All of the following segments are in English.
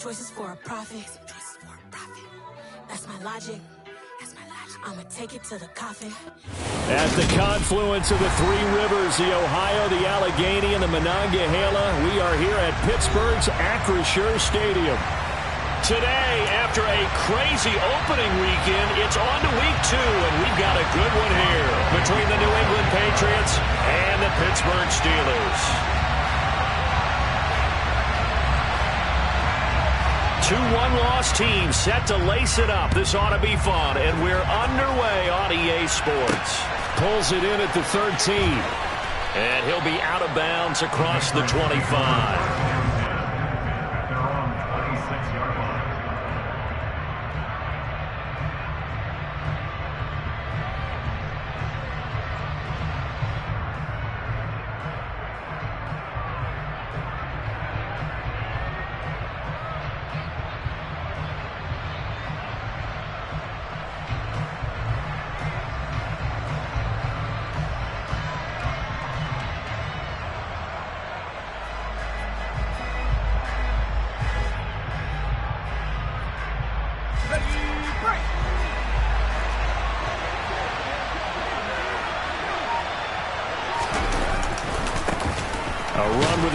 Choices for a profit. That's my logic. I'ma take it to the coffin. At the confluence of the three rivers, the Ohio, the Allegheny, and the Monongahela, we are here at Pittsburgh's Acrisure Stadium. Today, after a crazy opening weekend, it's on to week 2, and we've got a good one here between the New England Patriots and the Pittsburgh Steelers. Two one-loss teams set to lace it up. This ought to be fun, and we're underway on EA Sports. Pulls it in at the 13, and he'll be out of bounds across the 25.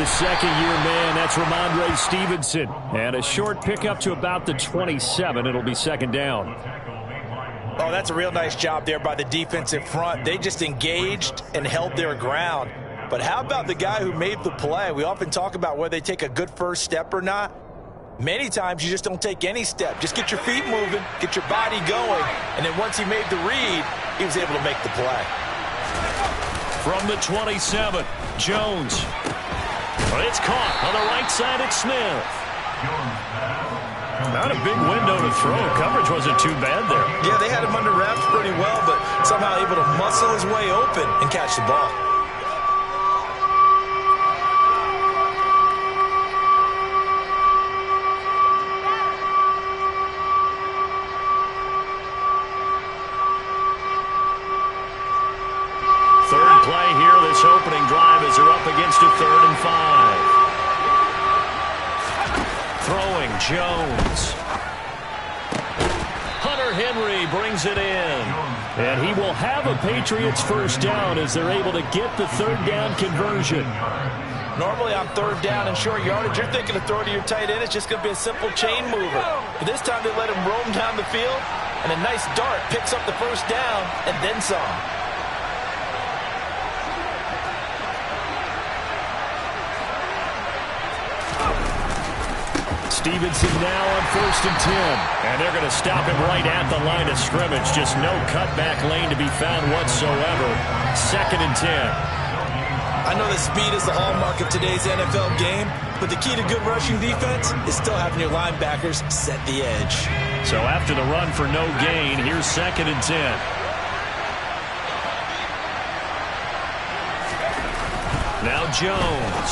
Second-year man, that's Ramondre Stevenson. And a short pickup to about the 27. It'll be second down. Oh, that's a real nice job there by the defensive front. They just engaged and held their ground. But how about the guy who made the play? We often talk about whether they take a good first step or not. Many times you just don't take any step. Just get your feet moving, get your body going, and then once he made the read, he was able to make the play. From the 27, Jones. It's caught on the right side at Smith. Not a big window to throw. Coverage wasn't too bad there. Yeah, they had him under wraps pretty well, but somehow able to muscle his way open and catch the ball. Third play here, this opening drive as they're up against a 3rd and 5. Throwing Jones. Hunter Henry brings it in. And he will have a Patriots first down as they're able to get the 3rd down conversion. Normally on 3rd down and short yardage, you're thinking of throw to your tight end. It's just going to be a simple chain mover. But this time they let him roam down the field, and a nice dart picks up the first down and then some. Stevenson now on 1st and 10. And they're going to stop him right at the line of scrimmage. Just no cutback lane to be found whatsoever. 2nd and 10. I know that speed is the hallmark of today's NFL game, but the key to good rushing defense is still having your linebackers set the edge. So after the run for no gain, here's 2nd and 10. Now Jones.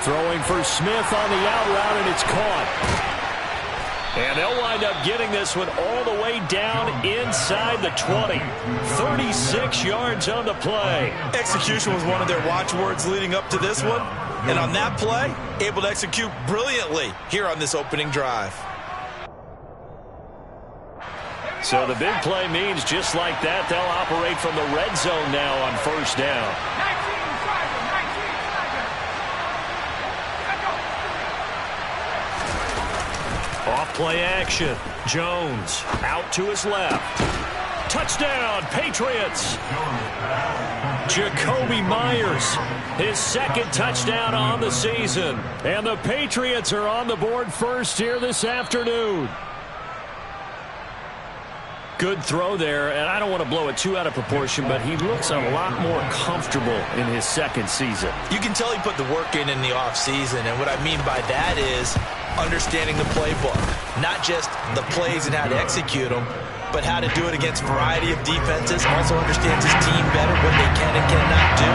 Throwing for Smith on the out route, and it's caught. And they'll wind up getting this one all the way down inside the 20. 36 yards on the play. Execution was one of their watchwords leading up to this one. And on that play, able to execute brilliantly here on this opening drive. So the big play means just like that, they'll operate from the red zone now on 1st down. Off-play action. Jones out to his left. Touchdown, Patriots. Jacoby Myers, his 2nd touchdown on the season. And the Patriots are on the board first here this afternoon. Good throw there, and I don't want to blow it too out of proportion, but he looks a lot more comfortable in his 2nd season. You can tell he put the work in the offseason, and what I mean by that is understanding the playbook. Not just the plays and how to execute them, but how to do it against a variety of defenses. Also understands his team better, what they can and cannot do.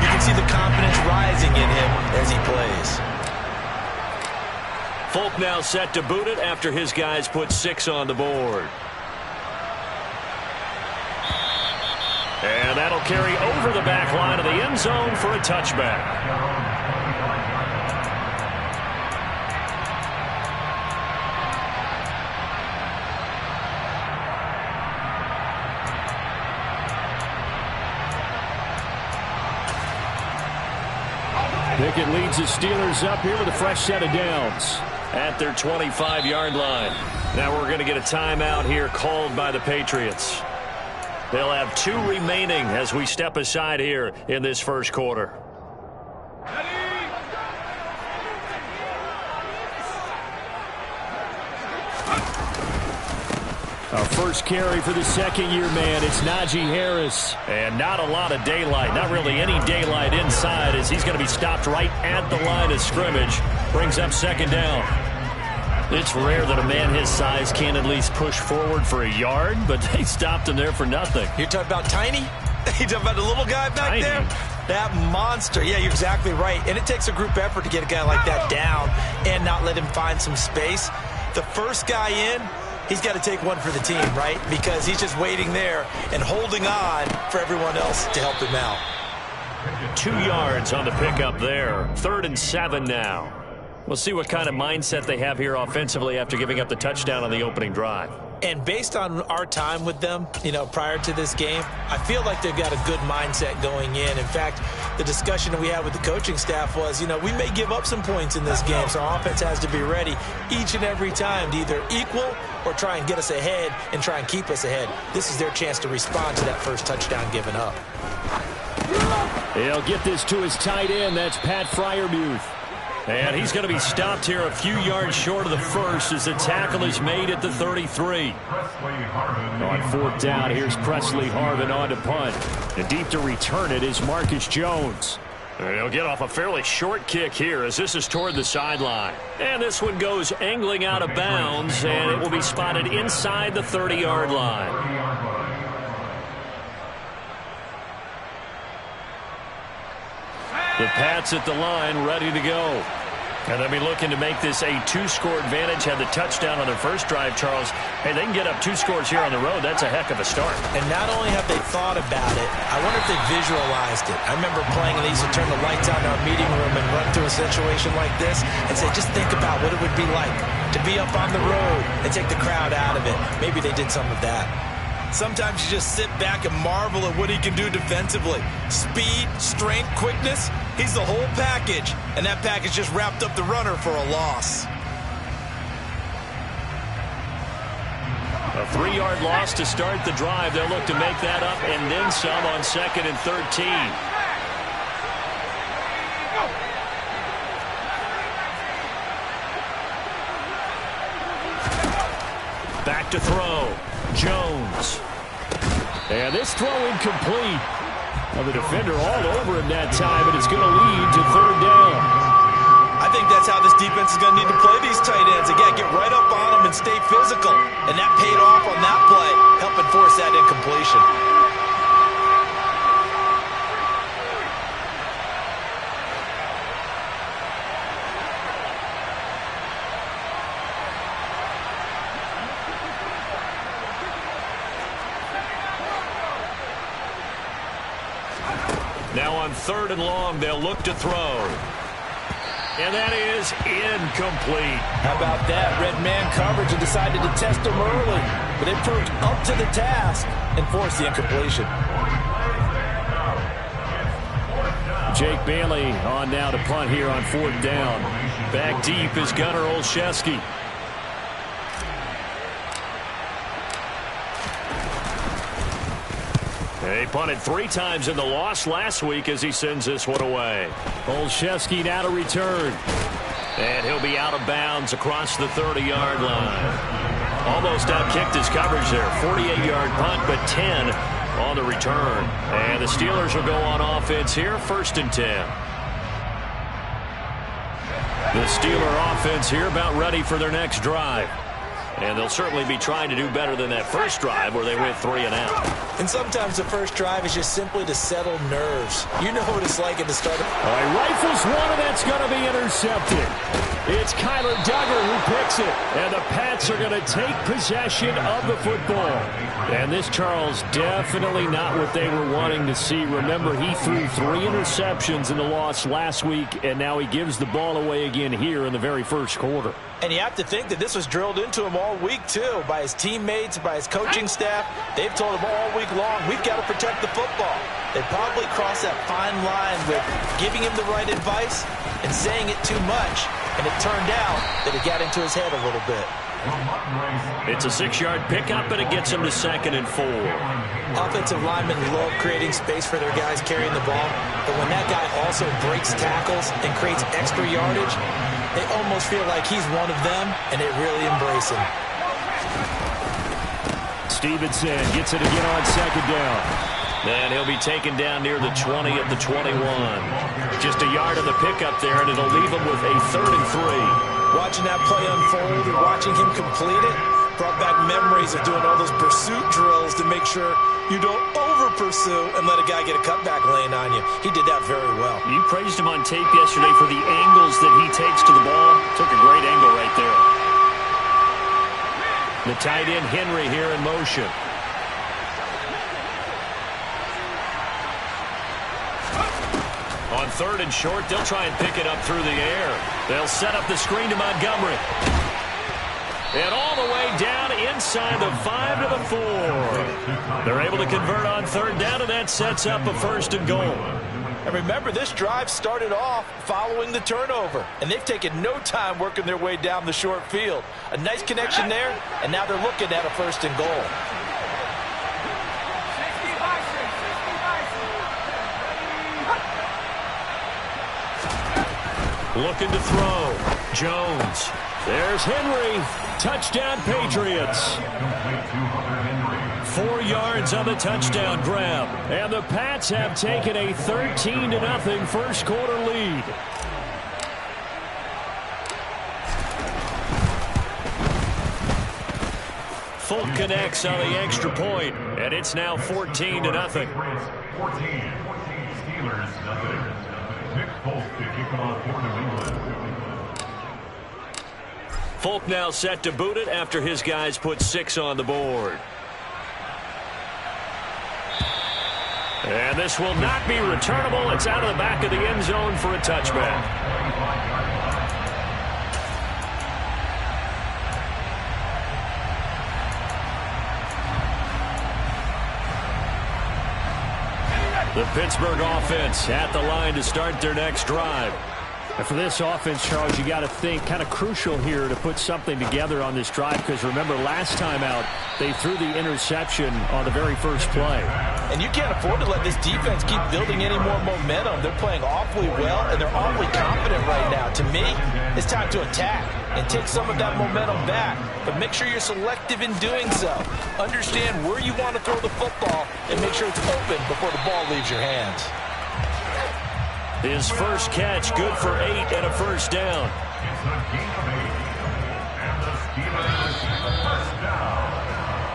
You can see the confidence rising in him as he plays. Folk now set to boot it after his guys put 6 on the board. And that'll carry over the back line of the end zone for a touchback. Pickett leads the Steelers up here with a fresh set of downs at their 25-yard line. Now we're going to get a timeout here called by the Patriots. They'll have 2 remaining as we step aside here in this first quarter. Our first carry for the second-year man, it's Najee Harris. And not a lot of daylight, not really any daylight inside, as he's going to be stopped right at the line of scrimmage. Brings up second down. It's rare that a man his size can at least push forward for a yard, but they stopped him there for nothing. You're talking about Tiny? You're talking about the little guy back there? That monster. Yeah, you're exactly right. And it takes a group effort to get a guy like that down and not let him find some space. The first guy in, he's got to take one for the team, right? Because he's just waiting there and holding on for everyone else to help him out. 2 yards on the pickup there. 3rd and 7 now. We'll see what kind of mindset they have here offensively after giving up the touchdown on the opening drive. And based on our time with them, prior to this game, I feel like they've got a good mindset going in. In fact, the discussion that we had with the coaching staff was, we may give up some points in this game, so our offense has to be ready each and every time to either equal or try and get us ahead and try and keep us ahead. This is their chance to respond to that first touchdown given up. He'll get this to his tight end. That's Pat Freiermuth. And he's going to be stopped here a few yards short of the first as the tackle is made at the 33. On 4th down, here's Presley Harvin on to punt. And deep to return it is Marcus Jones. And he'll get off a fairly short kick here as this is toward the sideline. And this one goes angling out of bounds, and it will be spotted inside the 30-yard line. The Pats at the line, ready to go. And they'll be looking to make this a 2-score advantage. Had the touchdown on their first drive, Charles. Hey, they can get up 2 scores here on the road. That's a heck of a start. And not only have they thought about it, I wonder if they visualized it. I remember playing, and they used to turn the lights on in our meeting room and run through a situation like this and say, just think about what it would be like to be up on the road and take the crowd out of it. Maybe they did some of that. Sometimes you just sit back and marvel at what he can do defensively. Speed, strength, quickness, he's the whole package. And that package just wrapped up the runner for a loss. A 3-yard loss to start the drive. They'll look to make that up and then some on 2nd and 13. Back to throw. Jones. And this throw incomplete. Well, the defender all over him that time, but it's going to lead to 3rd down. I think that's how this defense is going to need to play these tight ends. Again, get right up on them and stay physical. And that paid off on that play, helping force that incompletion. Now on 3rd and long, they'll look to throw. And that is incomplete. How about that? Red man coverage and decided to test him early. But it proved up to the task and forced the incompletion. Jake Bailey on now to punt here on 4th down. Back deep is Gunnar Olszewski. He punted 3 times in the loss last week as he sends this one away. Olszewski now to return. And he'll be out of bounds across the 30-yard line. Almost outkicked his coverage there. 48-yard punt, but 10 on the return. And the Steelers will go on offense here, 1st and 10. The Steeler offense here about ready for their next drive. And they'll certainly be trying to do better than that first drive where they went 3 and out. And sometimes the first drive is just simply to settle nerves. You know what it's like at the start. All right, rifles one, and that's going to be intercepted. It's Kyler Duggar who picks it. And the Pats are going to take possession of the football. And this, Charles, definitely not what they were wanting to see. Remember, he threw 3 interceptions in the loss last week, and now he gives the ball away again here in the very first quarter. And you have to think that this was drilled into him all week, too, by his teammates, by his coaching staff. They've told him all week long, we've got to protect the football. They probably crossed that fine line with giving him the right advice and saying it too much, and it turned out that it got into his head a little bit. It's a 6-yard pickup, and it gets him to 2nd and 4. Offensive linemen love creating space for their guys carrying the ball, but when that guy also breaks tackles and creates extra yardage, they almost feel like he's one of them, and they really embrace him. Stevenson gets it again on 2nd down. And he'll be taken down near the 20 at the 21. Just a yard on the pickup there, and it'll leave him with a 3rd and 3. Watching that play unfold and watching him complete it brought back memories of doing all those pursuit drills to make sure you don't over-pursue and let a guy get a cutback lane on you. He did that very well. You praised him on tape yesterday for the angles that he takes to the ball. Took a great angle right there. The tight end Henry here in motion. On 3rd and short, they'll try and pick it up through the air. They'll set up the screen to Montgomery. And all the way down inside the 5 to the 4. They're able to convert on 3rd down, and that sets up a 1st and goal. And remember, this drive started off following the turnover, and they've taken no time working their way down the short field. A nice connection there, and now they're looking at a 1st and goal. Looking to throw. Jones. There's Henry. Touchdown, Patriots. 4 yards on the touchdown grab. And the Pats have taken a 13-0 first quarter lead. Folk connects on the extra point, and it's now 14-0. 14. Steelers, nothing. Nick Folk to kick off for New England. Folk now set to boot it after his guys put 6 on the board. And this will not be returnable. It's out of the back of the end zone for a touchback. The Pittsburgh offense at the line to start their next drive. And for this offense, Charles, you got to think kind of crucial here to put something together on this drive, because remember last time out they threw the interception on the very first play. And you can't afford to let this defense keep building any more momentum. They're playing awfully well, and they're awfully confident right now. To me, it's time to attack and take some of that momentum back. But make sure you're selective in doing so. Understand where you want to throw the football and make sure it's open before the ball leaves your hands. His first catch, good for 8 and a first down. It's a gain of 8. And the Steelers first down.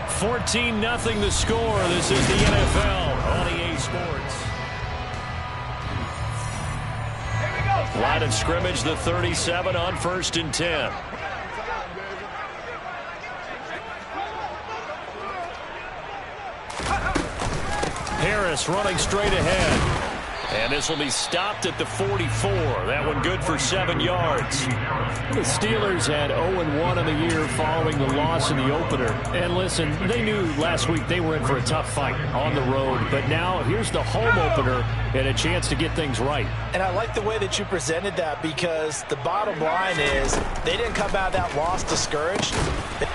14-0 the score. This is the NFL on EA Sports. Line of scrimmage, the 37 on 1st and 10. Harris running straight ahead. And this will be stopped at the 44. That one good for 7 yards. The Steelers had 0-1 in the year following the loss in the opener. And listen, they knew last week they were in for a tough fight on the road. But now here's the home opener and a chance to get things right. And I like the way that you presented that, because the bottom line is they didn't come out of that loss discouraged.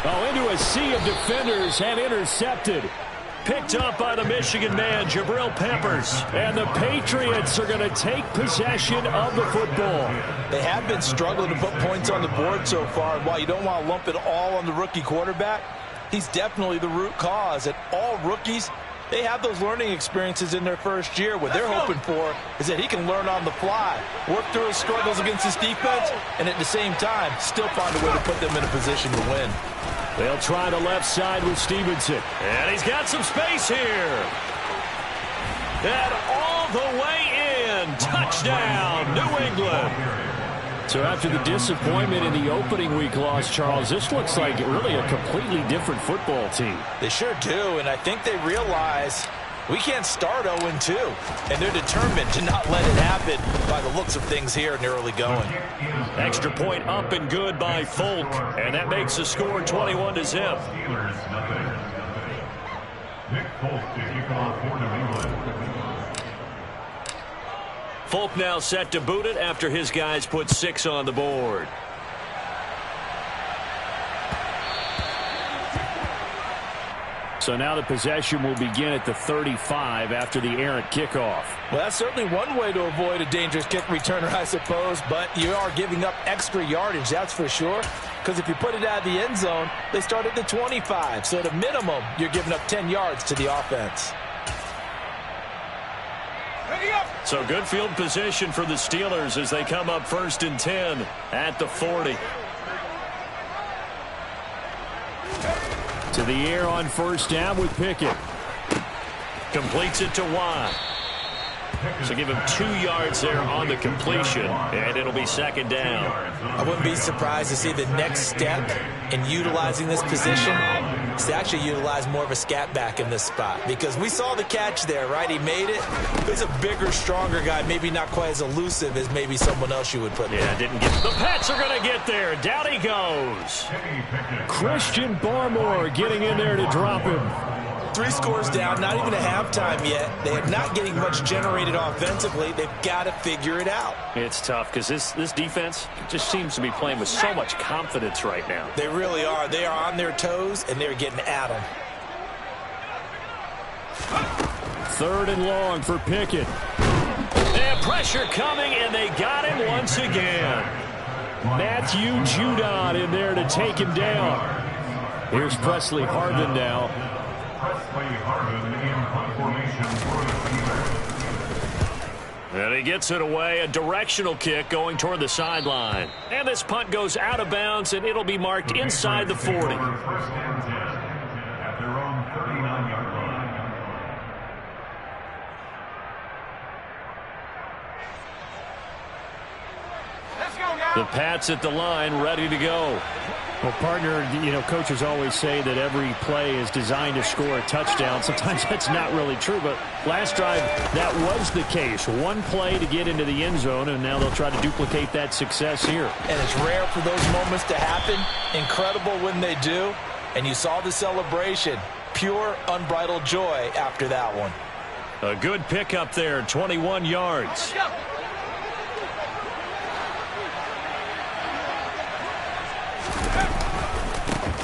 Oh, into a sea of defenders and intercepted. Picked up by the Michigan man, Jabril Peppers. And the Patriots are going to take possession of the football. They have been struggling to put points on the board so far. And while you don't want to lump it all on the rookie quarterback, he's definitely the root cause. And all rookies, they have those learning experiences in their first year. What they're hoping for is that he can learn on the fly, work through his struggles against his defense, and at the same time, still find a way to put them in a position to win. They'll try the left side with Stevenson. And he's got some space here. And all the way in. Touchdown, New England. So after the disappointment in the opening week loss, Charles, this looks like really a completely different football team. They sure do, and I think they realize We can't start 0-2, and they're determined to not let it happen by the looks of things here in the early going. Extra point up and good by Folk, and that makes the score 21-0. Folk now set to boot it after his guys put 6 on the board. So now the possession will begin at the 35 after the errant kickoff. Well, that's certainly one way to avoid a dangerous kick returner, I suppose, but you are giving up extra yardage, that's for sure. Because if you put it out of the end zone, they start at the 25. So at a minimum, you're giving up 10 yards to the offense. So good field position for the Steelers as they come up 1st and 10 at the 40. To the air on 1st down with Pickett. Completes it to Watt. So give him 2 yards there on the completion, and it'll be 2nd down. I wouldn't be surprised to see the next step in utilizing this position is to actually utilize more of a scat back in this spot, because we saw the catch there, right? He made it. He's a bigger, stronger guy, maybe not quite as elusive as maybe someone else you would put there. Yeah, didn't get. The Pats are going to get there. Down he goes. Christian Barmore getting in there to drop him. 3 scores down, not even a halftime yet. They are not getting much generated offensively. They've got to figure it out. It's tough because this defense just seems to be playing with so much confidence right now. They really are. They are on their toes, and they're getting at them. 3rd and long for Pickett. And pressure coming, and they got him once again. Matthew Judon in there to take him down. Here's Presley Harvin now. And he gets it away, a directional kick going toward the sideline. And this punt goes out of bounds, and it'll be marked inside the 40. The Pats at the line, ready to go. Well, partner, coaches always say that every play is designed to score a touchdown. Sometimes that's not really true, but last drive, that was the case. One play to get into the end zone, and now they'll try to duplicate that success here. And it's rare for those moments to happen. Incredible when they do. And you saw the celebration. Pure, unbridled joy after that one. A good pickup there, 21 yards.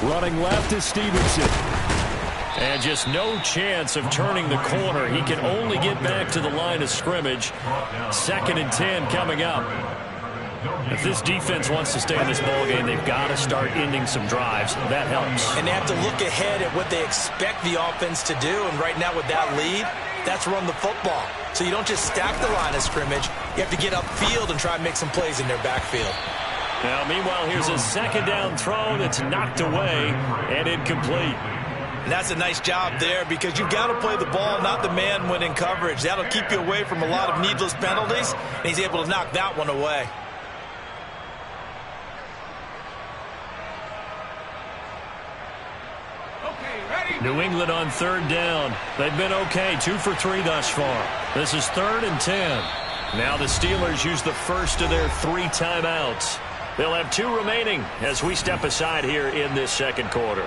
Running left is Stevenson. And just no chance of turning the corner. He can only get back to the line of scrimmage. 2nd and 10 coming up. If this defense wants to stay in this ballgame, they've got to start ending some drives. That helps. And they have to look ahead at what they expect the offense to do. And right now with that lead, that's run the football. So you don't just stack the line of scrimmage. You have to get upfield and try and make some plays in their backfield. Now, meanwhile, here's a 2nd down throw that's knocked away and incomplete. And that's a nice job there, because you've got to play the ball, not the man when in coverage. That'll keep you away from a lot of needless penalties, and he's able to knock that one away. New England on 3rd down. They've been okay, 2 for 3 thus far. This is 3rd and 10. Now the Steelers use the first of their 3 timeouts. They'll have 2 remaining as we step aside here in this 2nd quarter.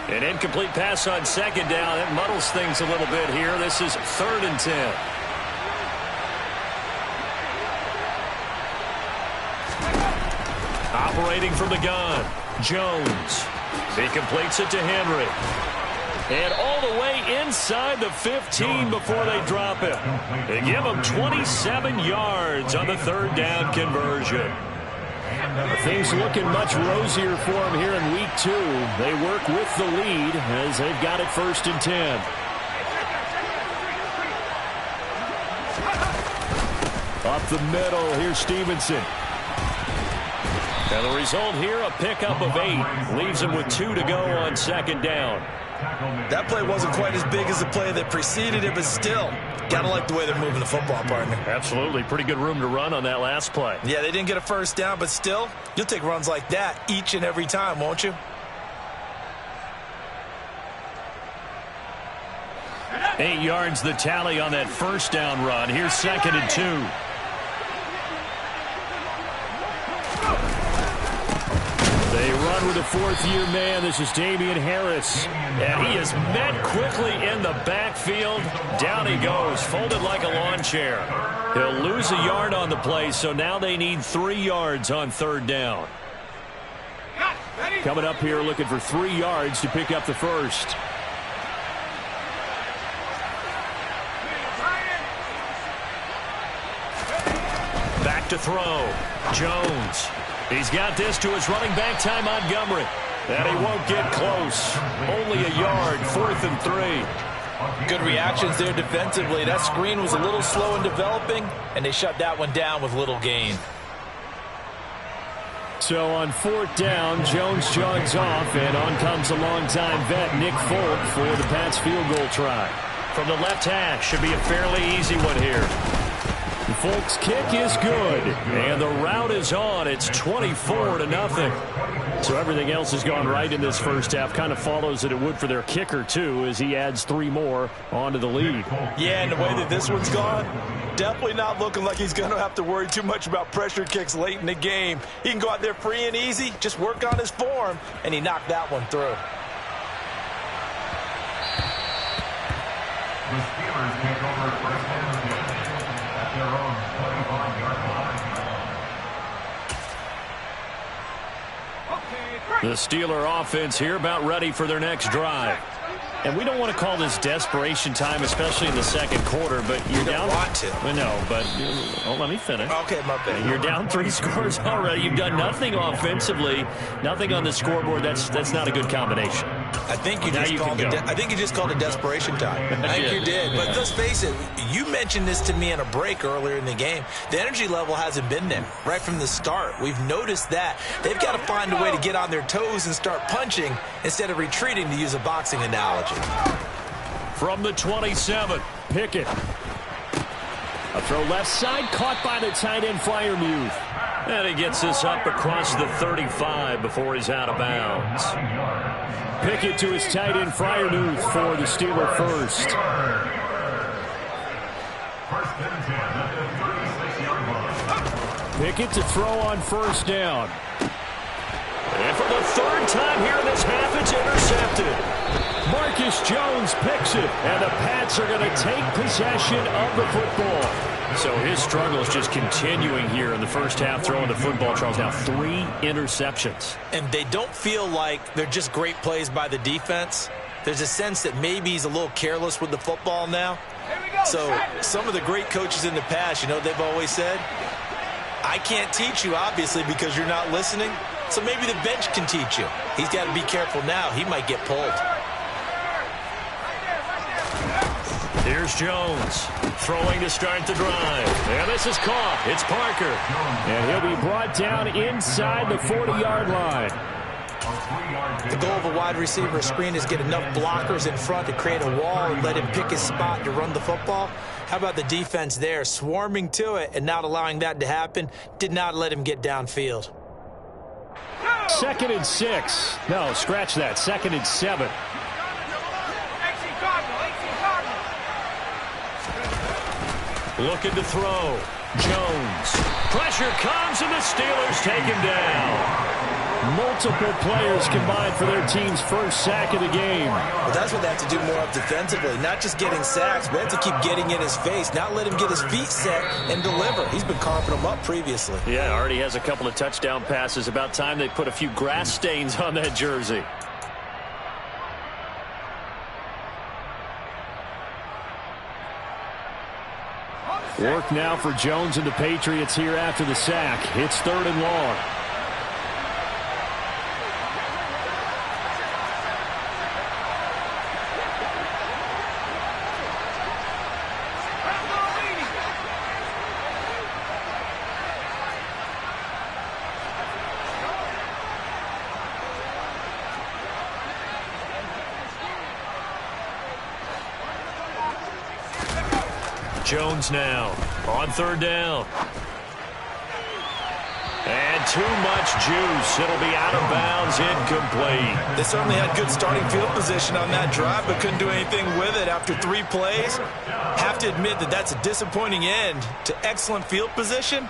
An incomplete pass on 2nd down. It muddles things a little bit here. This is 3rd and 10. Operating from the gun, Jones. He completes it to Henry. And all the way inside the 15 before they drop him. They give him 27 yards on the 3rd down conversion. Things looking much rosier for them here in week 2. They work with the lead as they've got it 1st and 10. Up the middle, here's Stevenson. And the result here, a pickup of 8. Leaves him with 2 to go on 2nd down. That play wasn't quite as big as the play that preceded it, but still, got to like the way they're moving the football, partner. Absolutely. Pretty good room to run on that last play. Yeah, they didn't get a 1st down, but still, you'll take runs like that each and every time, won't you? 8 yards the tally on that first down run. Here's 2nd and 2. They run with a 4th-year man. This is Damian Harris. And he is met quickly in the backfield. Down he goes, folded like a lawn chair. He'll lose a yard on the play, so now they need 3 yards on 3rd down. Coming up here looking for 3 yards to pick up the first. Back to throw. Jones. He's got this to his running back, Ty Montgomery. And he won't get close. Only a yard, 4th and 3. Good reactions there defensively. That screen was a little slow in developing, and they shut that one down with little gain. So on 4th down, Jones jogs off, and on comes a longtime vet, Nick Folk, for the Pats field goal try. From the left hash, should be a fairly easy one here. Folk's kick is good, and the route is on. It's 24-0. So everything else has gone right in this first half. Kind of follows that it would for their kicker, too, as he adds 3 more onto the lead. Yeah, and the way that this one's gone, definitely not looking like he's going to have to worry too much about pressure kicks late in the game. He can go out there free and easy, just work on his form, and he knocked that one through. The Steelers take over first and 10 at their own 25-yard line. The Steeler offense here about ready for their next drive. And we don't want to call this desperation time, especially in the second quarter, but you're down. You don't want to. I know, but let me finish. Okay, my bad. You're down 3 scores already. You've done nothing offensively, nothing on the scoreboard. That's not a good combination. I think you just called it desperation time. I think you did. But let's face it, you mentioned this to me in a break earlier in the game. The energy level hasn't been there right from the start. We've noticed that. They've got to find a way to get on their toes and start punching instead of retreating, to use a boxing analogy. From the 27, Pickett. A throw left side, caught by the tight end Freiermuth. And he gets this up across the 35 before he's out of bounds. Pickett to his tight end Freiermuth for the Steeler first. Pickett to throw on first down. And for the 3rd time here in this half, it's intercepted. Marcus Jones picks it, and the Pats are going to take possession of the football. So his struggles just continuing here in the first half, throwing the football. Charles, now 3 interceptions. And they don't feel like they're just great plays by the defense. There's a sense that maybe he's a little careless with the football now. So some of the great coaches in the past, they've always said, I can't teach you, obviously, because you're not listening. So maybe the bench can teach you. He's got to be careful now. He might get pulled. Here's Jones throwing to start the drive. And this is caught. It's Parker. And he'll be brought down inside the 40-yard line. The goal of a wide receiver screen is get enough blockers in front to create a wall and let him pick his spot to run the football. How about the defense there, swarming to it and not allowing that to happen? Did not let him get downfield. 2nd and 6. No, scratch that. 2nd and 7. Looking to throw. Jones. Pressure comes, and the Steelers take him down. Multiple players combined for their team's first sack of the game. Well, that's what they have to do more of defensively. Not just getting sacks, but they have to keep getting in his face. Not let him get his feet set and deliver. He's been carving them up previously. Yeah, already has a couple of touchdown passes. About time they put a few grass stains on that jersey. Work now for Jones and the Patriots here after the sack. It's 3rd and long. Jones now on 3rd down. And too much juice. It'll be out of bounds, incomplete. They certainly had good starting field position on that drive, but couldn't do anything with it after 3 plays. Have to admit that that's a disappointing end to excellent field position.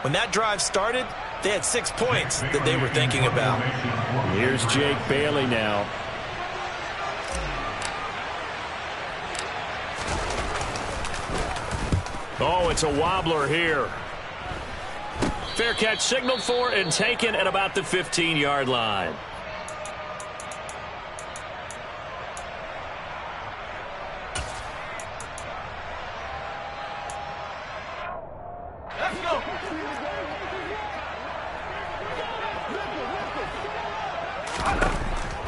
When that drive started, they had 6 points that they were thinking about. Here's Jake Bailey now. Oh, it's a wobbler here. Fair catch signaled for and taken at about the 15-yard line. Let's go.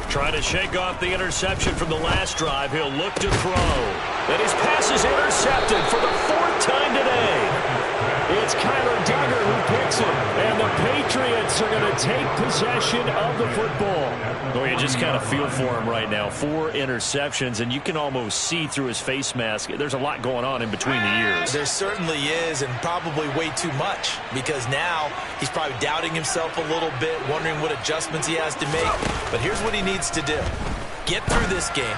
Trying to shake off the interception from the last drive. He'll look to throw. And his pass is intercepted for the 4th time today. It's Kyler Duggar who picks it. And the Patriots are going to take possession of the football. Oh, you just kind of feel for him right now. 4 interceptions, and you can almost see through his face mask. There's a lot going on in between the ears. There certainly is, and probably way too much, because now he's probably doubting himself a little bit, wondering what adjustments he has to make. But here's what he needs to do. Get through this game.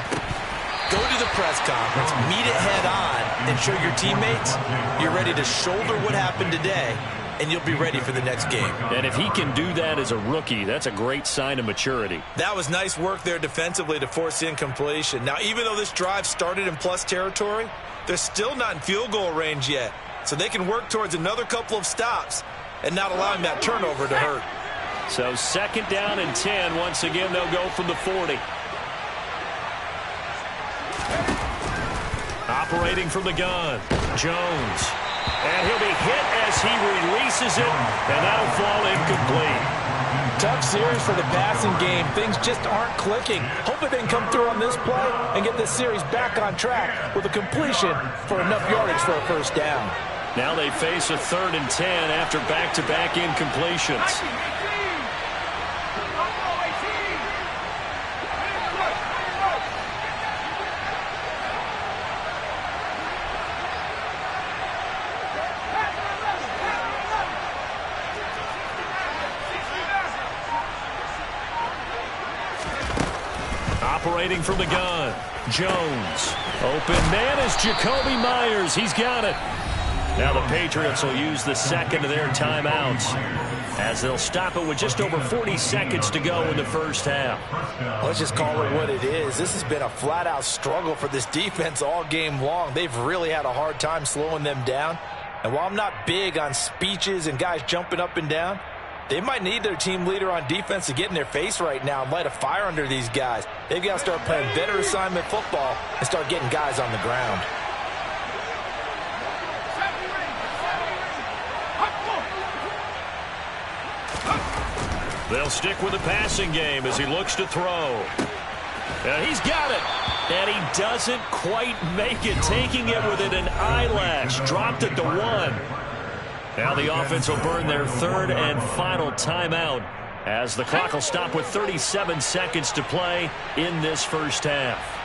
Go to the press conference, meet it head on, and show your teammates you're ready to shoulder what happened today, and you'll be ready for the next game. And if he can do that as a rookie, that's a great sign of maturity. That was nice work there defensively to force incompletion. Now, even though this drive started in plus territory, they're still not in field goal range yet. So they can work towards another couple of stops and not allowing that turnover to hurt. So 2nd down and 10. Once again, they'll go from the 40. Operating from the gun, Jones. And he'll be hit as he releases it, and that'll fall incomplete. Tough series for the passing game. Things just aren't clicking. Hope it didn't come through on this play and get this series back on track with a completion for enough yardage for a 1st down. Now they face a 3rd and 10 after back-to-back incompletions. Operating from the gun, Jones. Open man is Jacoby Myers. He's got it. Now the Patriots will use the 2nd of their timeouts as they'll stop it with just over 40 seconds to go in the 1st half. Let's just call it what it is. This has been a flat-out struggle for this defense all game long. They've really had a hard time slowing them down. And while I'm not big on speeches and guys jumping up and down, they might need their team leader on defense to get in their face right now and light a fire under these guys. They've got to start playing better assignment football and start getting guys on the ground. They'll stick with the passing game as he looks to throw. And he's got it. And he doesn't quite make it, taking it within an eyelash. Dropped it to 1. Now the offense will burn their 3rd and final timeout as the clock will stop with 37 seconds to play in this 1st half.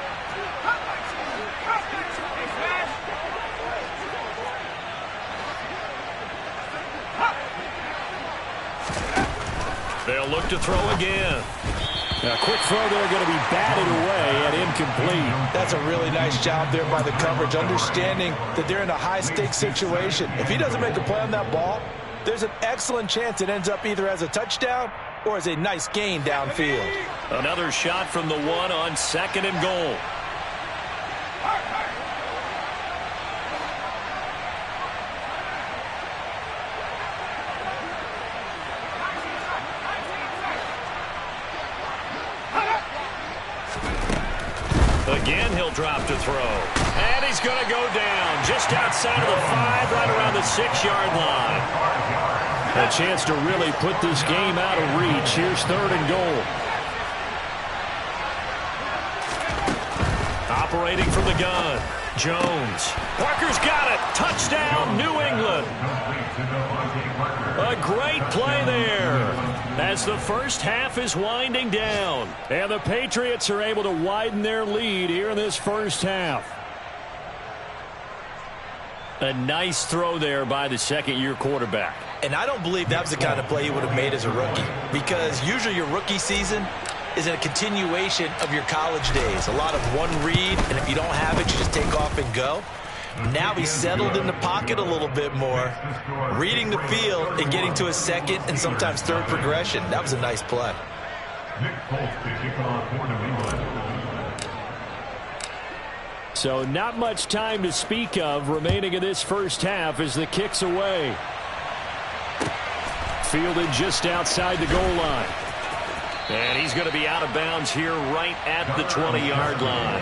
They'll look to throw again. A quick throw there, going to be batted away and incomplete. That's a really nice job there by the coverage, understanding that they're in a high-stakes situation. If he doesn't make a play on that ball, there's an excellent chance it ends up either as a touchdown or as a nice gain downfield. Another shot from the 1 on 2nd and goal. Again, he'll drop to throw. And he's going to go down just outside of the 5, right around the 6-yard line. A chance to really put this game out of reach. Here's 3rd and goal. Operating from the gun, Jones. Parker's got it. Touchdown, New England. A great play there as the 1st half is winding down. And the Patriots are able to widen their lead here in this 1st half. A nice throw there by the second-year quarterback. And I don't believe that was the kind of play he would have made as a rookie, because usually your rookie season is a continuation of your college days. A lot of one read, and if you don't have it, you just take off and go. Now he's settled in the pocket a little bit more, reading the field and getting to a second and sometimes third progression. That was a nice play. So not much time to speak of remaining in this first half as the kick's away. Fielded just outside the goal line. And he's going to be out of bounds here right at the 20-yard line.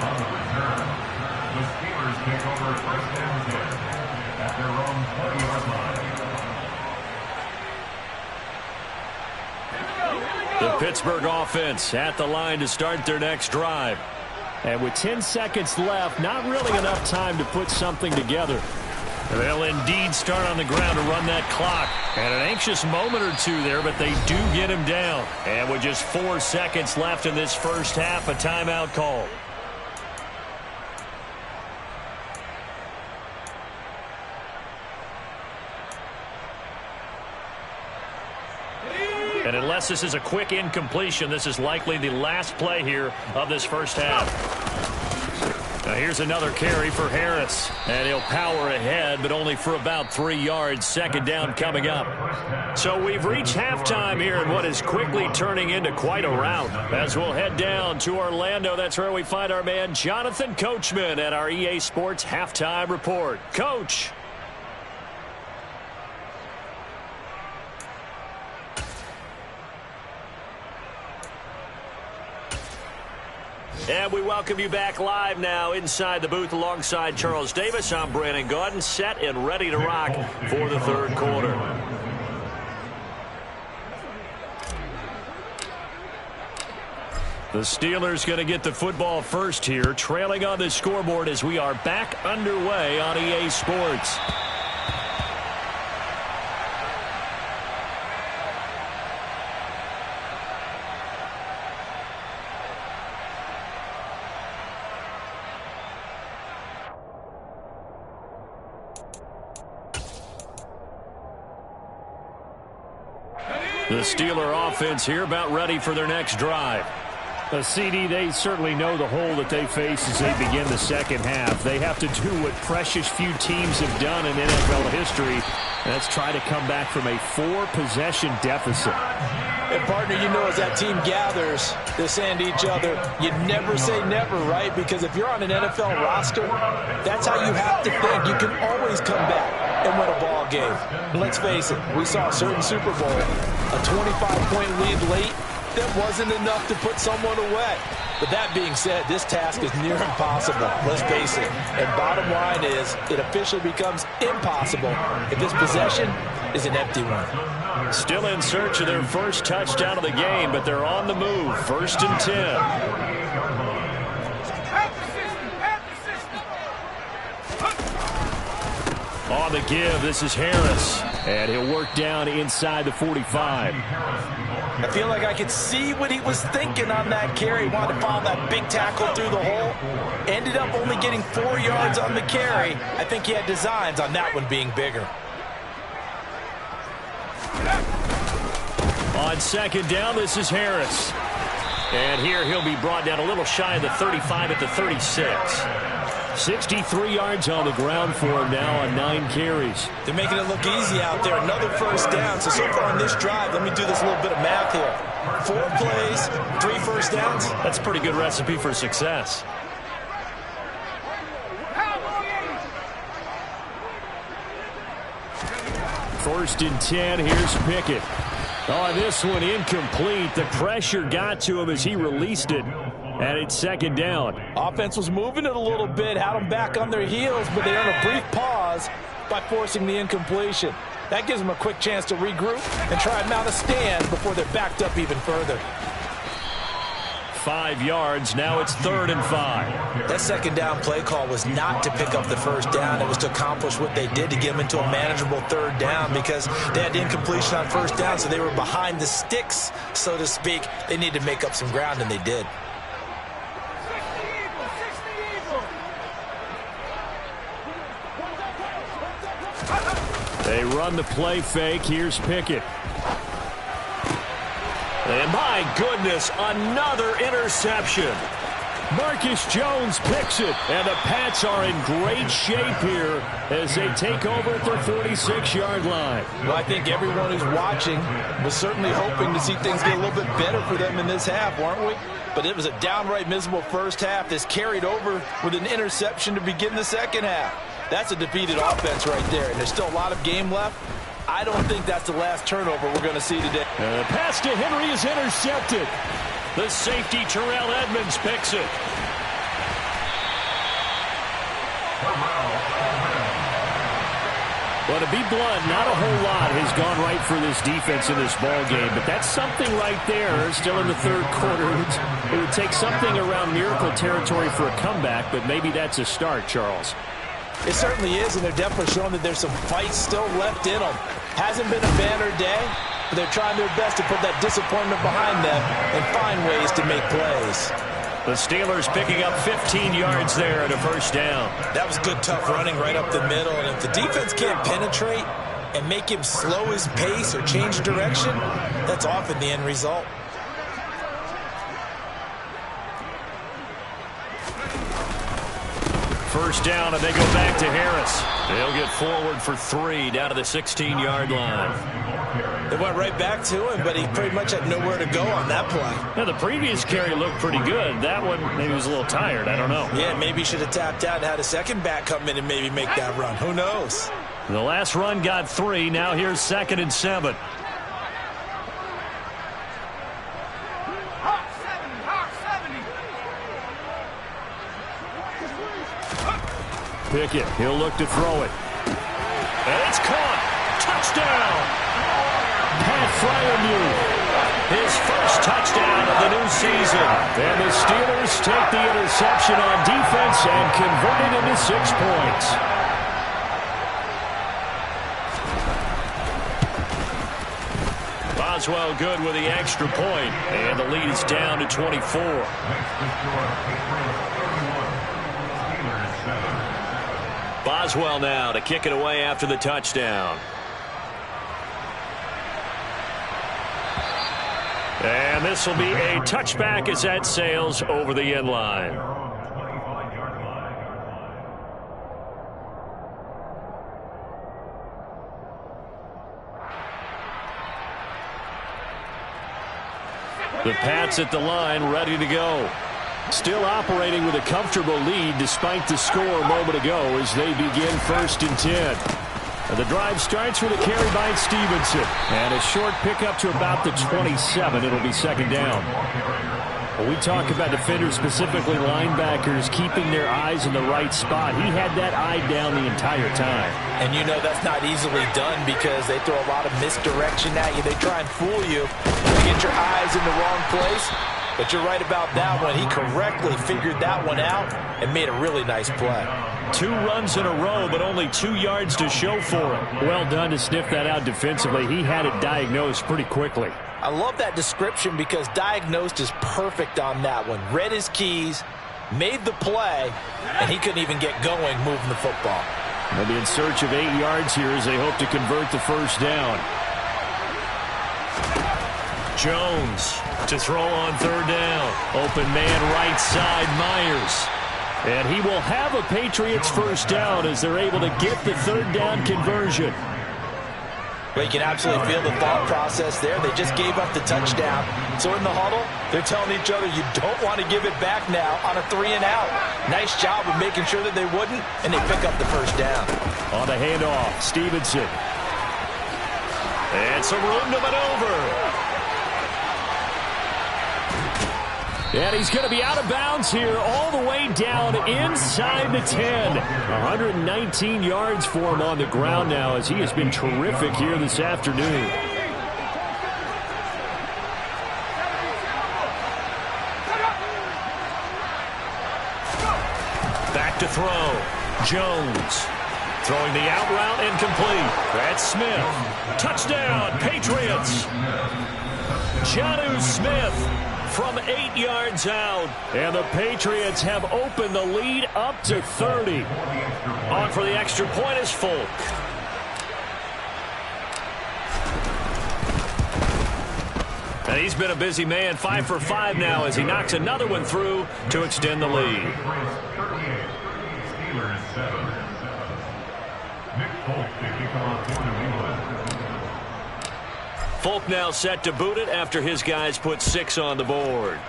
The Steelers take over first and 10 at their own 20-yard line. The Pittsburgh offense at the line to start their next drive. And with 10 seconds left, not really enough time to put something together. They'll indeed start on the ground to run that clock. And an anxious moment or two there, but they do get him down. And with just 4 seconds left in this first half, a timeout call. And unless this is a quick incompletion, this is likely the last play here of this first half. Now here's another carry for Harris. And he'll power ahead, but only for about 3 yards. Second down coming up. So we've reached halftime here in what is quickly turning into quite a rout. As we'll head down to Orlando, that's where we find our man Jonathan Coachman at our EA Sports Halftime Report. Coach. And we welcome you back live now inside the booth alongside Charles Davis. I'm Brandon Gaudin, set and ready to rock for the third quarter. The Steelers going to get the football first here, trailing on the scoreboard as we are back underway on EA Sports. The Steeler offense here about ready for their next drive. CD, they certainly know the hole that they face as they begin the second half. They have to do what precious few teams have done in NFL history. That's try to come back from a 4-possession deficit. And, partner, you know as that team gathers, they're saying to each other, you never say never, right? Because if you're on an NFL roster, that's how you have to think. You can always come back and win a ball game. And let's face it, we saw a certain Super Bowl, a 25-point lead late, that wasn't enough to put someone away. But that being said, this task is near impossible, let's face it. And bottom line is, it officially becomes impossible if this possession is an empty one. Still in search of their first touchdown of the game, but they're on the move. First and 10. On the give, this is Harris. And he'll work down inside the 45. I feel like I could see what he was thinking on that carry. He wanted to follow that big tackle through the hole. Ended up only getting 4 yards on the carry. I think he had designs on that one being bigger. On second down, this is Harris. And here he'll be brought down a little shy of the 35 at the 36. 63 yards on the ground for him now on 9 carries. They're making it look easy out there. Another first down. So far on this drive, let me do this little bit of math here. 4 plays, 3 first downs. That's a pretty good recipe for success. First and 10, here's Pickett. On this one, incomplete. The pressure got to him as he released it. And it's second down. Offense was moving it a little bit, had them back on their heels, but they earned a brief pause by forcing the incompletion. That gives them a quick chance to regroup and try and mount a stand before they're backed up even further. 5 yards. Now it's 3rd and 5. That second down play call was not to pick up the first down. It was to accomplish what they did to get them into a manageable 3rd down because they had incompletion on first down, so they were behind the sticks, so to speak. They needed to make up some ground, and they did. They run the play fake. Here's Pickett. And my goodness, another interception. Marcus Jones picks it, and the Pats are in great shape here as they take over at their 46-yard line. Well, I think everyone who's watching was certainly hoping to see things get a little bit better for them in this half, weren't we? But it was a downright miserable first half that's carried over with an interception to begin the second half. That's a defeated offense right there, and there's still a lot of game left. I don't think that's the last turnover we're going to see today. The pass to Henry is intercepted. The safety, Terrell Edmonds, picks it. Well, to be blunt, not a whole lot has gone right for this defense in this ball game, but that's something right there. Still in the third quarter. It would take something around miracle territory for a comeback, but maybe that's a start, Charles. It certainly is, and they're definitely showing that there's some fight still left in them. Hasn't been a banner day, but they're trying their best to put that disappointment behind them and find ways to make plays. The Steelers picking up 15 yards there at a first down. That was good, tough running right up the middle, and if the defense can't penetrate and make him slow his pace or change direction, that's often the end result. First down, and they go back to Harris. They'll get forward for 3 down to the 16-yard line. They went right back to him, but he pretty much had nowhere to go on that play. Now, the previous carry looked pretty good. That one maybe was a little tired. I don't know. Yeah, maybe he should have tapped out and had a second back come in and maybe make that run. Who knows? The last run got 3. Now here's 2nd and 7. Pickett, he'll look to throw it. And it's caught. Touchdown. Pat Freiermuth. His first touchdown of the new season. And the Steelers take the interception on defense and convert it into 6 points. Boswell good with the extra point, and the lead is down to 24. Boswell now to kick it away after the touchdown. And this will be a touchback as that sails over the end line. The Pats at the line, ready to go. Still operating with a comfortable lead despite the score a moment ago as they begin 1st and 10. And the drive starts with a carry by Stevenson. And a short pickup to about the 27. It'll be 2nd down. When we talk about defenders, specifically linebackers, keeping their eyes in the right spot, he had that eye down the entire time. And you know that's not easily done because they throw a lot of misdirection at you. They try and fool you to get your eyes in the wrong place. But you're right about that one. He correctly figured that one out and made a really nice play. 2 runs in a row, but only 2 yards to show for it. Well done to sniff that out defensively. He had it diagnosed pretty quickly. I love that description because diagnosed is perfect on that one. Read his keys, made the play, and he couldn't even get going moving the football. They'll be in search of 8 yards here as they hope to convert the first down. Jones to throw on 3rd down. Open man right side, Myers. And he will have a Patriots first down as they're able to get the 3rd down conversion. Well, you can absolutely feel the thought process there. They just gave up the touchdown. So in the huddle, they're telling each other, you don't want to give it back now on a 3 and out. Nice job of making sure that they wouldn't, and they pick up the first down. On the handoff, Stevenson. And some room to maneuver. And he's going to be out of bounds here all the way down inside the 10. 119 yards for him on the ground now as he has been terrific here this afternoon. Back to throw. Jones throwing the out route incomplete. That's Smith. Touchdown, Patriots. Jonnu Smith from 8 yards out. And the Patriots have opened the lead up to 30. On for the extra point is Folk. And he's been a busy man, 5 for 5 now as he knocks another one through to extend the lead. Folk now set to boot it after his guys put 6 on the board.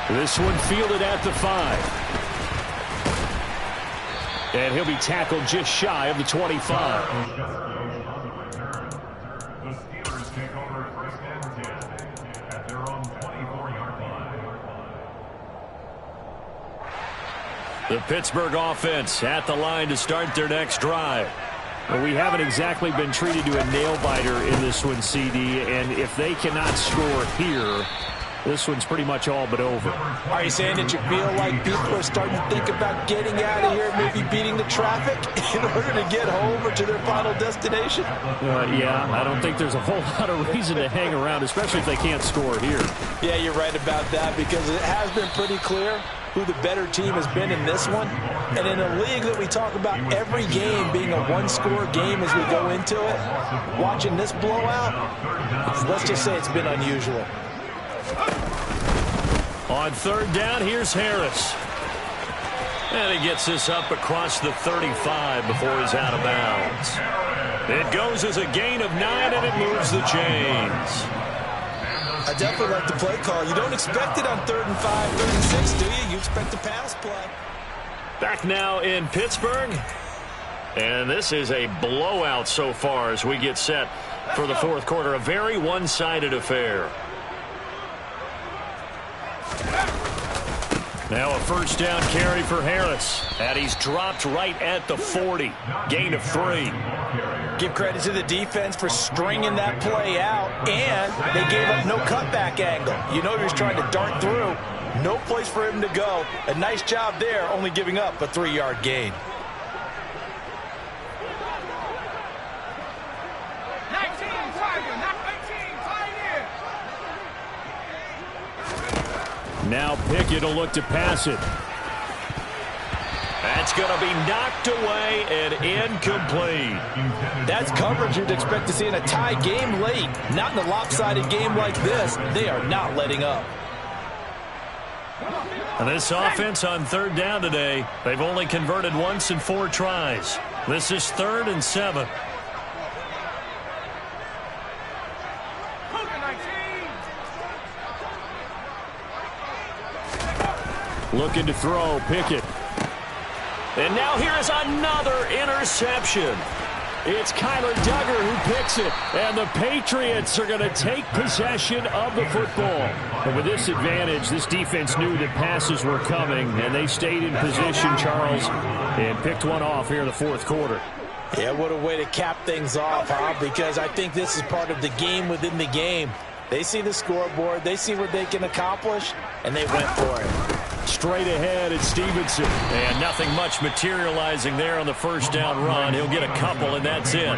This one fielded at the 5. And he'll be tackled just shy of the 25. The Pittsburgh offense at the line to start their next drive. Well, we haven't exactly been treated to a nail-biter in this one, CD, and if they cannot score here, this one's pretty much all but over. Are you saying that you feel like people are starting to think about getting out of here, maybe beating the traffic in order to get home or to their final destination? Yeah, I don't think there's a whole lot of reason to hang around, especially if they can't score here. Yeah, you're right about that because it has been pretty clear who the better team has been in this one. And in a league that we talk about every game being a one-score game as we go into it, watching this blowout, let's just say it's been unusual. On third down, here's Harris. And he gets this up across the 35 before he's out of bounds. It goes as a gain of 9, and it moves the chains. I definitely like the play call. You don't expect it on 3rd and 5, 3rd and 6, do you? You expect a pass play. Back now in Pittsburgh. And this is a blowout so far as we get set for the fourth quarter. A very one-sided affair. Now a first down carry for Harris. And he's dropped right at the 40. Gain of 3. Give credit to the defense for stringing that play out, and they gave up no cutback angle. You know he was trying to dart through. No place for him to go. A nice job there, only giving up a 3-yard gain. Now Pickett will look to pass it. That's going to be knocked away and incomplete. That's coverage you'd expect to see in a tie game late. Not in a lopsided game like this. They are not letting up. And this offense on third down today, they've only converted once in 4 tries. This is 3rd and 7. Looking to throw, Pickett. And now here is another interception. It's Kyler Duggar who picks it. And the Patriots are going to take possession of the football. And with this advantage, this defense knew that passes were coming, and they stayed in position, Charles, and picked one off here in the fourth quarter. Yeah, what a way to cap things off, huh? Because I think this is part of the game within the game. They see the scoreboard, they see what they can accomplish, and they went for it. Straight ahead, it's Stevenson. And nothing much materializing there on the first down run. He'll get a couple, and that's it.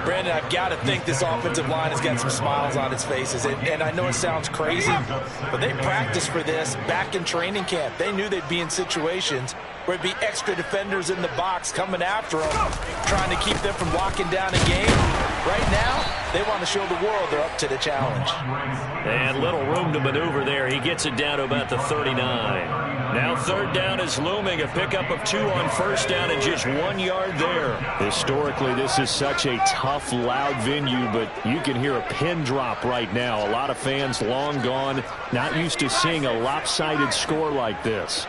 Brandon, I've got to think this offensive line has got some smiles on its faces. And I know it sounds crazy, but they practiced for this back in training camp. They knew they'd be in situations where it'd be extra defenders in the box coming after them, trying to keep them from locking down a game. Right now, they want to show the world they're up to the challenge. And little room to maneuver there. He gets it down to about the 39. Now third down is looming. A pickup of 2 on first down and just 1 yard there. Historically, this is such a tough, loud venue, but you can hear a pin drop right now. A lot of fans long gone, not used to seeing a lopsided score like this.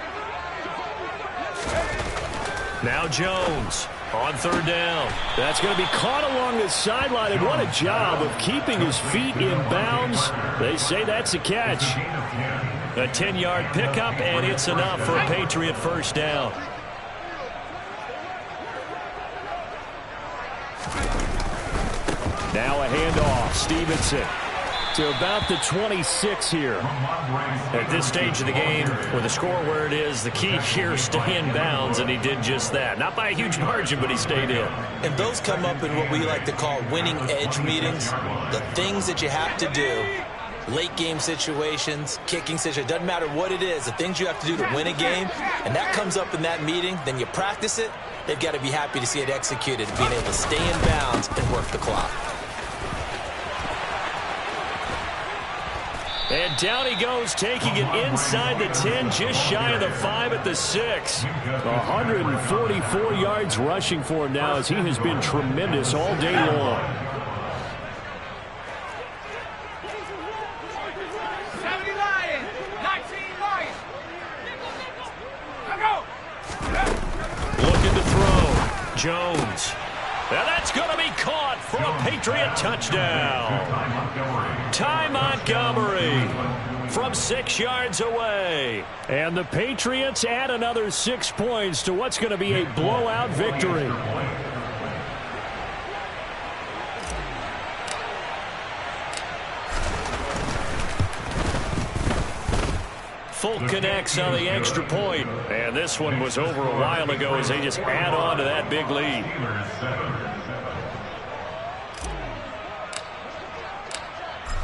Now Jones on third down. That's going to be caught along the sideline, and what a job of keeping his feet in bounds. They say that's a catch. A 10-yard pickup, and it's enough for a Patriot first down. Now a handoff. Stevenson to about the 26 here. At this stage of the game, with the score where it is, the key here, stay in bounds, and he did just that. Not by a huge margin, but he stayed in. And those come up in what we like to call winning edge meetings. The things that you have to do, late game situations, kicking situations, doesn't matter what it is, the things you have to do to win a game, and that comes up in that meeting, then you practice it, they've got to be happy to see it executed, being able to stay in bounds and work the clock. And down he goes, taking it inside the 10, just shy of the 5 at the 6. 144 yards rushing for him now, as he has been tremendous all day long. Looking to throw. Jones. Now that's going to be caught for a Patriot touchdown. Ty Montgomery from 6 yards away. And the Patriots add another 6 points to what's going to be a blowout victory. Folk connects on the extra point. And this one was over a while ago as they just add on to that big lead.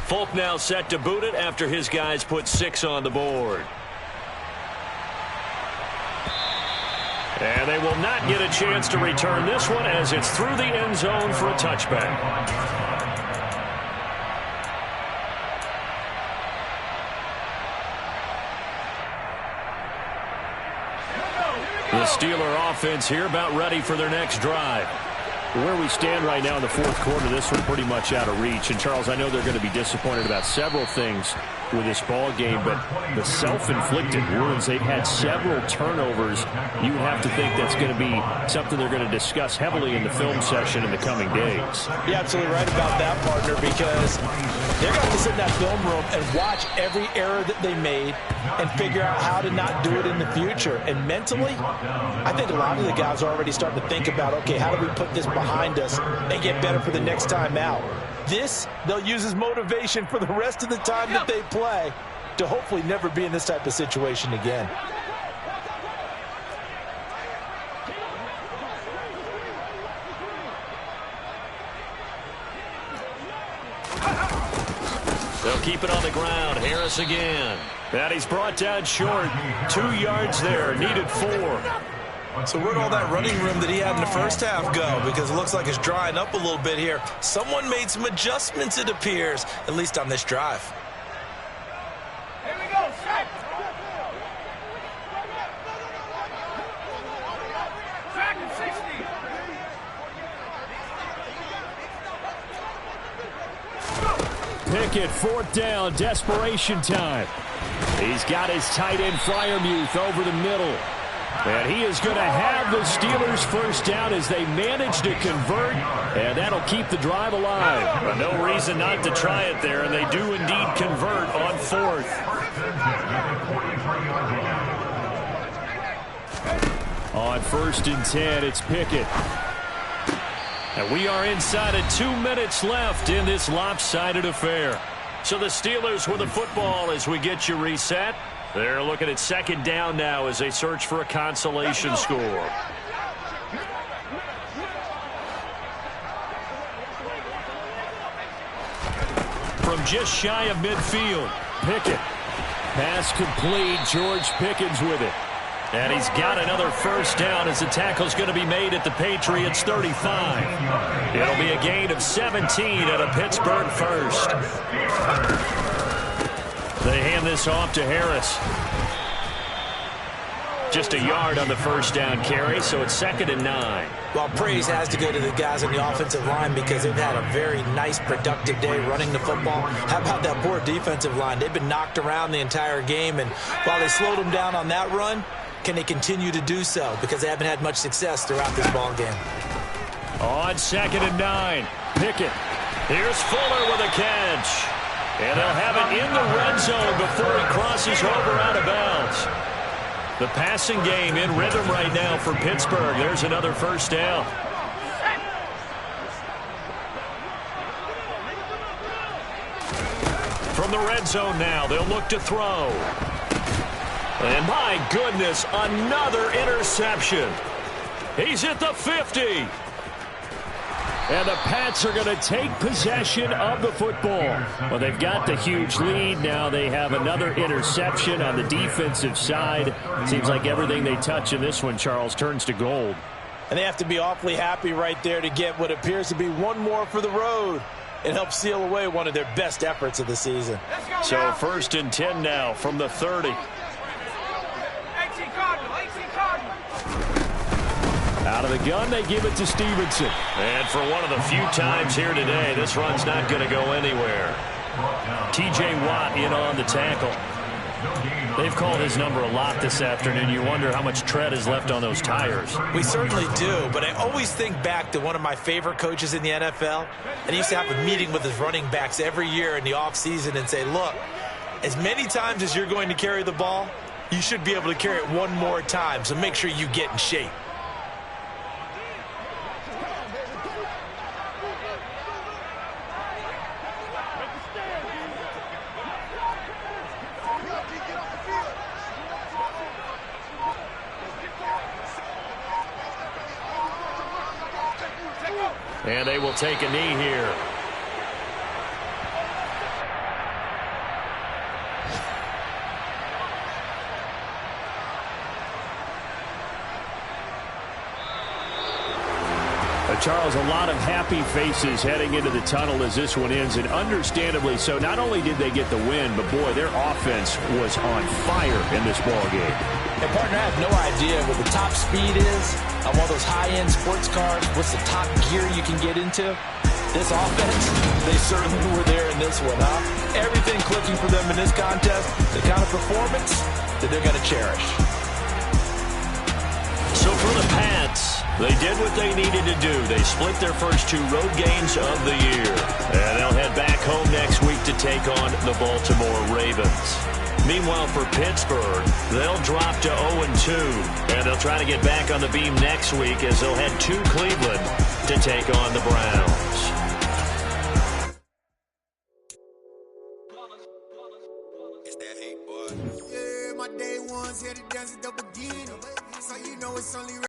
Folk now set to boot it after his guys put 6 on the board. And they will not get a chance to return this one as it's through the end zone for a touchback. The Steeler offense here about ready for their next drive. Where we stand right now in the fourth quarter, this one pretty much out of reach. And, Charles, I know they're going to be disappointed about several things with this ball game, but the self-inflicted wounds, they've had several turnovers. You have to think that's going to be something they're going to discuss heavily in the film session in the coming days. You're absolutely right about that, partner, because they're going to sit in that film room and watch every error that they made and figure out how to not do it in the future. And mentally, I think a lot of the guys are already starting to think about, okay, how do we put this behind us and get better for the next time out? This, they'll use as motivation for the rest of the time that they play to hopefully never be in this type of situation again. They'll keep it on the ground. Harris again. And he's brought down short. 2 yards there. Needed 4. So where'd all that running room that he had in the first half go? Because it looks like it's drying up a little bit here. Someone made some adjustments, it appears, at least on this drive. Here we go, set. Second 60. Pickett, 4th down, desperation time. He's got his tight end Freiermuth over the middle. And he is going to have the Steelers first down as they manage to convert, and that'll keep the drive alive. But no reason not to try it there, and they do indeed convert on 4th. On 1st and 10, it's Pickett. And we are inside of 2 minutes left in this lopsided affair. So the Steelers with the football as we get you reset. They're looking at 2nd down now as they search for a consolation score. From just shy of midfield, Pickett. Pass complete. George Pickens with it. And he's got another first down as the tackle's going to be made at the Patriots 35. It'll be a gain of 17 at a Pittsburgh first. They hand this off to Harris. Just a yard on the first down carry, so it's 2nd and 9. Well, praise has to go to the guys on the offensive line because they've had a very nice, productive day running the football. How about that poor defensive line? They've been knocked around the entire game, and while they slowed them down on that run, can they continue to do so? Because they haven't had much success throughout this ball game. On 2nd and 9, Pickett. Here's Fuller with a catch. And they'll have it in the red zone before he crosses over out of bounds. The passing game in rhythm right now for Pittsburgh. There's another first down. From the red zone now, they'll look to throw. And my goodness, another interception. He's at the 50. And the Pats are going to take possession of the football. Well, they've got the huge lead. Now they have another interception on the defensive side. Seems like everything they touch in this one, Charles, turns to gold. And they have to be awfully happy right there to get what appears to be one more for the road. It helped seal away one of their best efforts of the season. So 1st and 10 now from the 30. Out of the gun, they give it to Stevenson. And for one of the few times here today, this run's not going to go anywhere. T.J. Watt in on the tackle. They've called his number a lot this afternoon. You wonder how much tread is left on those tires. We certainly do, but I always think back to one of my favorite coaches in the NFL, and he used to have a meeting with his running backs every year in the offseason and say, look, as many times as you're going to carry the ball, you should be able to carry it one more time, so make sure you get in shape. And they will take a knee here. Charles, a lot of happy faces heading into the tunnel as this one ends, and understandably so. Not only did they get the win, but boy, their offense was on fire in this ball game. And partner, I have no idea what the top speed is on one of those high-end sports cars. What's the top gear you can get into? This offense, they certainly were there in this one, huh? Everything clicking for them in this contest, the kind of performance that they're going to cherish. So for the Pats, they did what they needed to do. They split their first 2 road games of the year. And they'll head back home next week to take on the Baltimore Ravens. Meanwhile, for Pittsburgh, they'll drop to 0-2. And they'll try to get back on the beam next week as they'll head to Cleveland to take on the Browns.